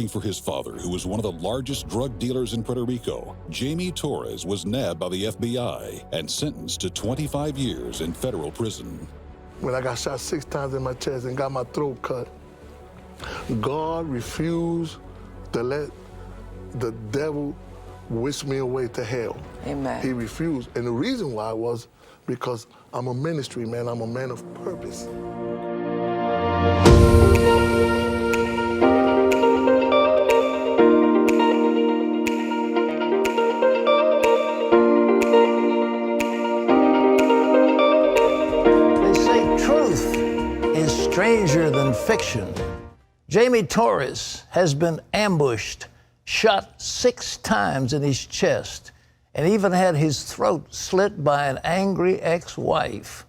working for his father, who was one of the largest drug dealers in Puerto Rico, Jaime Torres was nabbed by the FBI and sentenced to 25 years in federal prison. When I got shot 6 times in my chest and got my throat cut, God refused to let the devil whisk me away to hell. Amen. He refused. And the reason why was because I'm a ministry man. I'm a man of purpose. They say truth is stranger than fiction. Jaime Torres has been ambushed, shot 6 times in his chest, and even had his throat slit by an angry ex-wife.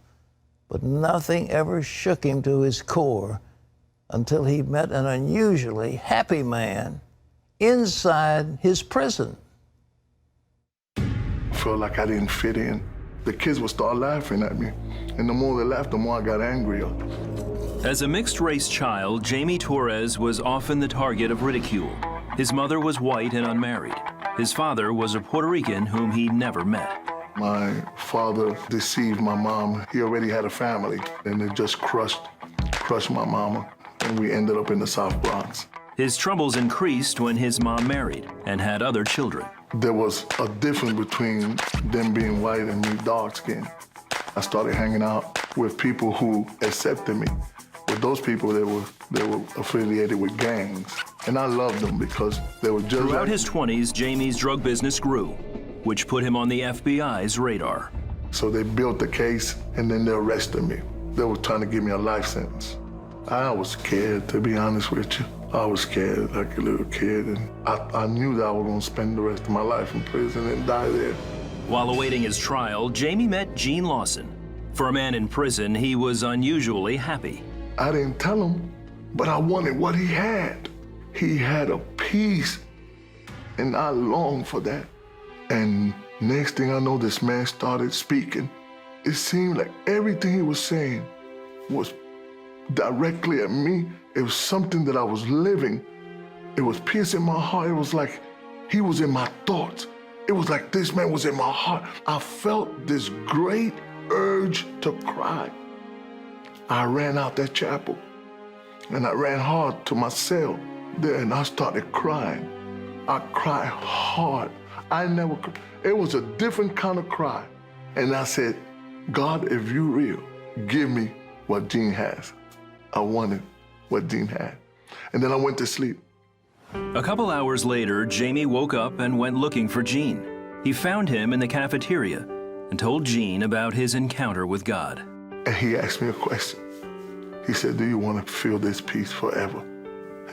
But nothing ever shook him to his core until he met an unusually happy man inside his prison. I felt like I didn't fit in. The kids would start laughing at me, and the more they laughed, the more I got angrier. As a mixed-race child, Jaime Torres was often the target of ridicule. His mother was white and unmarried. His father was a Puerto Rican whom he never met. My father deceived my mom. He already had a family, and it just crushed my mama, and we ended up in the South Bronx. His troubles increased when his mom married and had other children. There was a difference between them being white and me dark-skinned. I started hanging out with people who accepted me. With those people, they were affiliated with gangs. And I loved them because they were just Throughout like his 20s, Jaime's drug business grew, which put him on the FBI's radar. So they built the case, and then they arrested me. They were trying to give me a life sentence. I was scared, to be honest with you. I was scared like a little kid, and I knew that I was gonna spend the rest of my life in prison and die there. While awaiting his trial, Jaime met Gene Lawson. For a man in prison, he was unusually happy. I didn't tell him, but I wanted what he had. He had a peace, and I longed for that. And next thing I know, this man started speaking. It seemed like everything he was saying was directly at me. It was something that I was living. It was piercing my heart. It was like he was in my thoughts. It was like this man was in my heart. I felt this great urge to cry. I ran out that chapel, and I ran hard to my cell there, and I started crying. I cried hard. It was a different kind of cry. And I said, God, if you're real, give me what Gene has. I wanted what Gene had. And then I went to sleep. A couple hours later, Jaime woke up and went looking for Gene. He found him in the cafeteria and told Gene about his encounter with God. And he asked me a question. He said, do you want to feel this peace forever?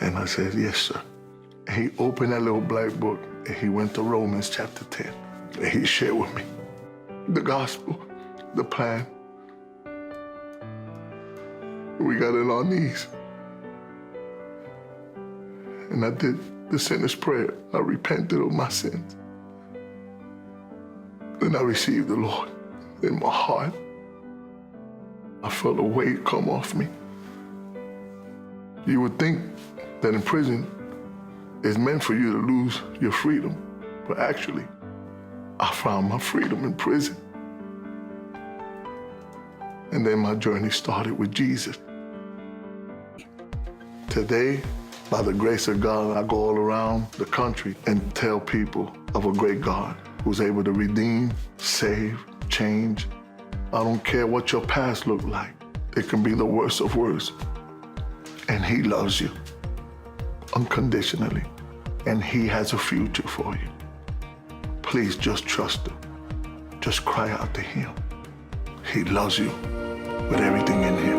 And I said, yes, sir. And he opened that little black book, and he went to Romans chapter 10. And he shared with me the gospel, the plan. We got on our knees. And I did the sinner's prayer. I repented of my sins. Then I received the Lord in my heart. I felt a weight come off me. You would think that in prison it's meant for you to lose your freedom, but actually, I found my freedom in prison. And then my journey started with Jesus. Today, by the grace of God, I go all around the country and tell people of a great God who's able to redeem, save, change. I don't care what your past looked like. It can be the worst of worst. And he loves you unconditionally. And he has a future for you. Please just trust him. Just cry out to him. He loves you with everything in him.